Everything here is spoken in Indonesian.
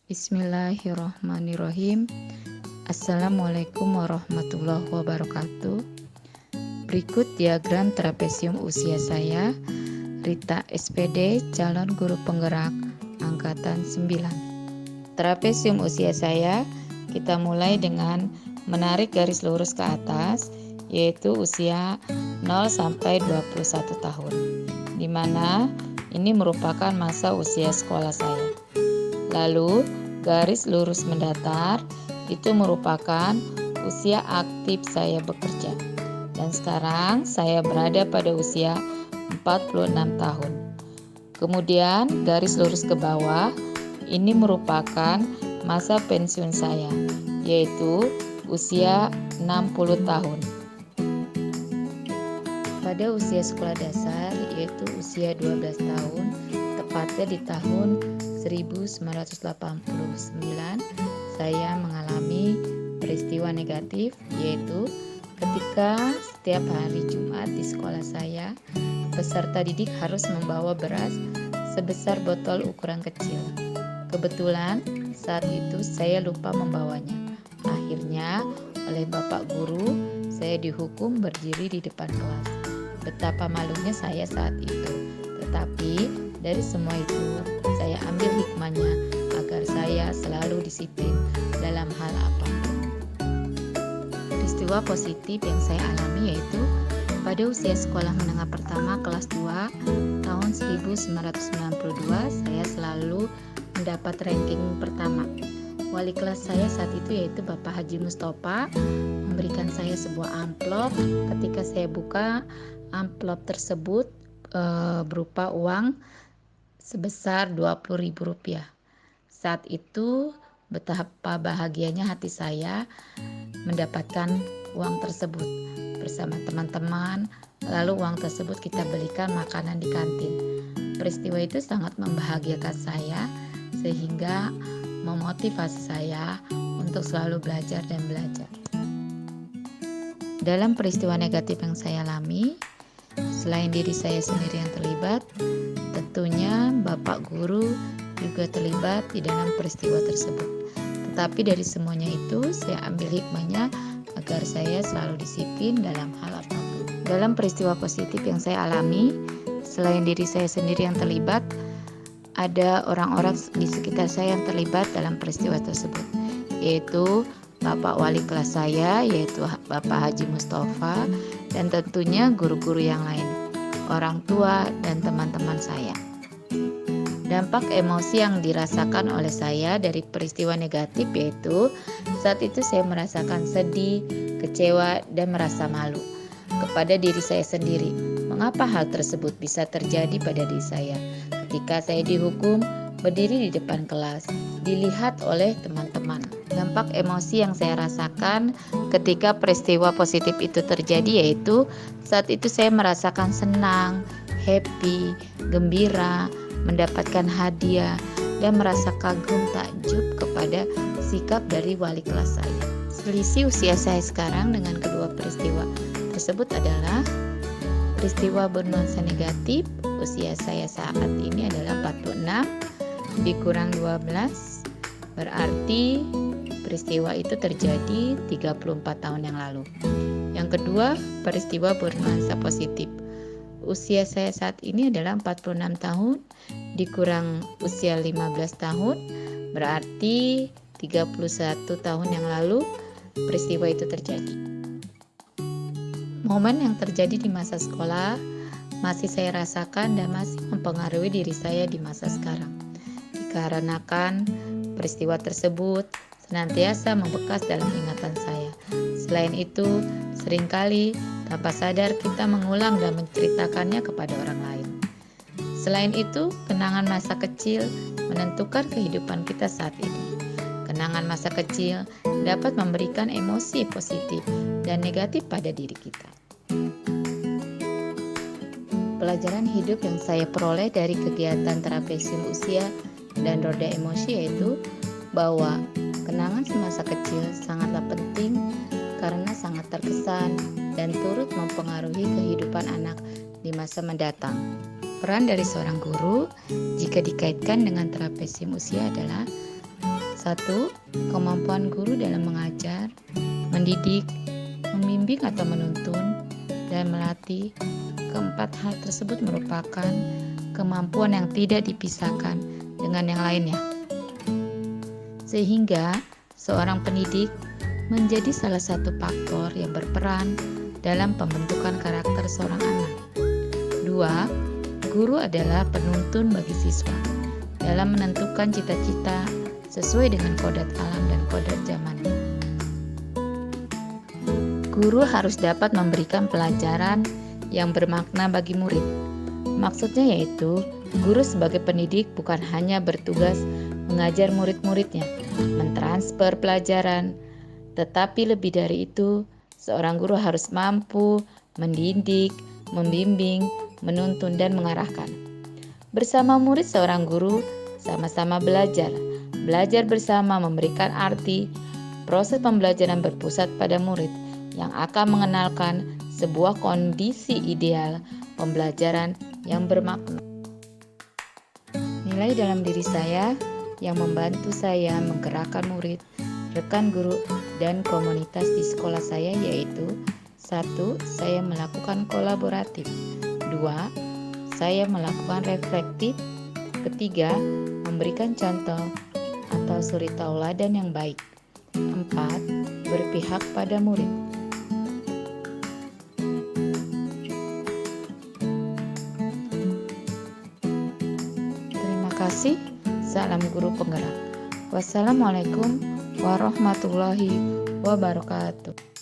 Bismillahirrahmanirrahim. Assalamualaikum warahmatullahi wabarakatuh. Berikut diagram trapesium usia saya, Rita SPD, calon guru penggerak angkatan 9. Trapesium usia saya, kita mulai dengan menarik garis lurus ke atas, yaitu usia 0 sampai 21 tahun, di mana ini merupakan masa usia sekolah saya. Lalu garis lurus mendatar itu merupakan usia aktif saya bekerja. Dan sekarang saya berada pada usia 46 tahun. Kemudian garis lurus ke bawah ini merupakan masa pensiun saya, yaitu usia 60 tahun. Pada usia sekolah dasar, yaitu usia 12 tahun, tepatnya di tahun 1989, saya mengalami peristiwa negatif, yaitu ketika setiap hari Jumat di sekolah saya, peserta didik harus membawa beras sebesar botol ukuran kecil. Kebetulan saat itu saya lupa membawanya. Akhirnya oleh Bapak Guru, saya dihukum berdiri di depan kelas. Betapa malunya saya saat itu. Tetapi dari semua itu, saya ambil hikmahnya agar saya selalu disiplin dalam hal apapun. Peristiwa positif yang saya alami yaitu pada usia sekolah menengah pertama kelas 2 tahun 1992, saya selalu mendapat ranking pertama. Wali kelas saya saat itu yaitu Bapak Haji Mustafa memberikan saya sebuah amplop. Ketika saya buka, amplop tersebut berupa uang sebesar Rp20.000. Saat itu betapa bahagianya hati saya mendapatkan uang tersebut bersama teman-teman. Lalu uang tersebut kita belikan makanan di kantin. Peristiwa itu sangat membahagiakan saya sehingga memotivasi saya untuk selalu belajar dan belajar. Dalam peristiwa negatif yang saya alami, selain diri saya sendiri yang terlibat, tentunya Bapak Guru juga terlibat di dalam peristiwa tersebut. Tetapi dari semuanya itu saya ambil hikmahnya agar saya selalu disiplin dalam hal apapun. Dalam peristiwa positif yang saya alami, selain diri saya sendiri yang terlibat, ada orang-orang di sekitar saya yang terlibat dalam peristiwa tersebut, yaitu Bapak Wali kelas saya, yaitu Bapak Haji Mustafa, dan tentunya guru-guru yang lain, orang tua dan teman-teman saya. Dampak emosi yang dirasakan oleh saya dari peristiwa negatif yaitu saat itu saya merasakan sedih, kecewa, dan merasa malu kepada diri saya sendiri. Mengapa hal tersebut bisa terjadi pada diri saya? Ketika saya dihukum berdiri di depan kelas, dilihat oleh teman-teman. Dampak emosi yang saya rasakan ketika peristiwa positif itu terjadi yaitu saat itu saya merasakan senang, happy, gembira, mendapatkan hadiah, dan merasa kagum takjub kepada sikap dari wali kelas saya. Selisih usia saya sekarang dengan kedua peristiwa tersebut adalah peristiwa bernuansa negatif. Usia saya saat ini adalah 46 dikurang 12, berarti peristiwa itu terjadi 34 tahun yang lalu. Yang kedua, peristiwa bernuansa positif. Usia saya saat ini adalah 46 tahun dikurang usia 15 tahun, berarti 31 tahun yang lalu peristiwa itu terjadi. Momen yang terjadi di masa sekolah masih saya rasakan dan masih mempengaruhi diri saya di masa sekarang. Dikarenakan peristiwa tersebut senantiasa membekas dalam ingatan saya. Selain itu, seringkali tanpa sadar kita mengulang dan menceritakannya kepada orang lain. Selain itu, kenangan masa kecil menentukan kehidupan kita saat ini. Kenangan masa kecil dapat memberikan emosi positif dan negatif pada diri kita. Pelajaran hidup yang saya peroleh dari kegiatan trapesium usia dan roda emosi yaitu bahwa kenangan semasa kecil sangatlah penting karena sangat terkesan dan turut mempengaruhi kehidupan anak di masa mendatang. Peran dari seorang guru jika dikaitkan dengan trapesium usia adalah 1. Kemampuan guru dalam mengajar, mendidik, membimbing atau menuntun, dan melatih. Keempat hal tersebut merupakan kemampuan yang tidak dipisahkan dengan yang lainnya. Sehingga seorang pendidik menjadi salah satu faktor yang berperan dalam pembentukan karakter seorang anak. 2. Guru adalah penuntun bagi siswa dalam menentukan cita-cita sesuai dengan kodrat alam dan kodrat zamannya. Guru harus dapat memberikan pelajaran yang bermakna bagi murid. Maksudnya yaitu, guru sebagai pendidik bukan hanya bertugas mengajar murid-muridnya, mentransfer pelajaran, tetapi lebih dari itu, seorang guru harus mampu mendidik, membimbing, menuntun, dan mengarahkan. Bersama murid, seorang guru sama-sama belajar. Belajar bersama memberikan arti. Proses pembelajaran berpusat pada murid yang akan mengenalkan sebuah kondisi ideal pembelajaran yang bermakna. Nilai dalam diri saya yang membantu saya menggerakkan murid, rekan guru, dan komunitas di sekolah saya yaitu 1. Saya melakukan kolaboratif. 2. Saya melakukan reflektif. 3. Memberikan contoh atau suri tauladan yang baik. 4. Berpihak pada murid. Terima kasih. Salam guru penggerak. Wassalamualaikum warahmatullahi wabarakatuh.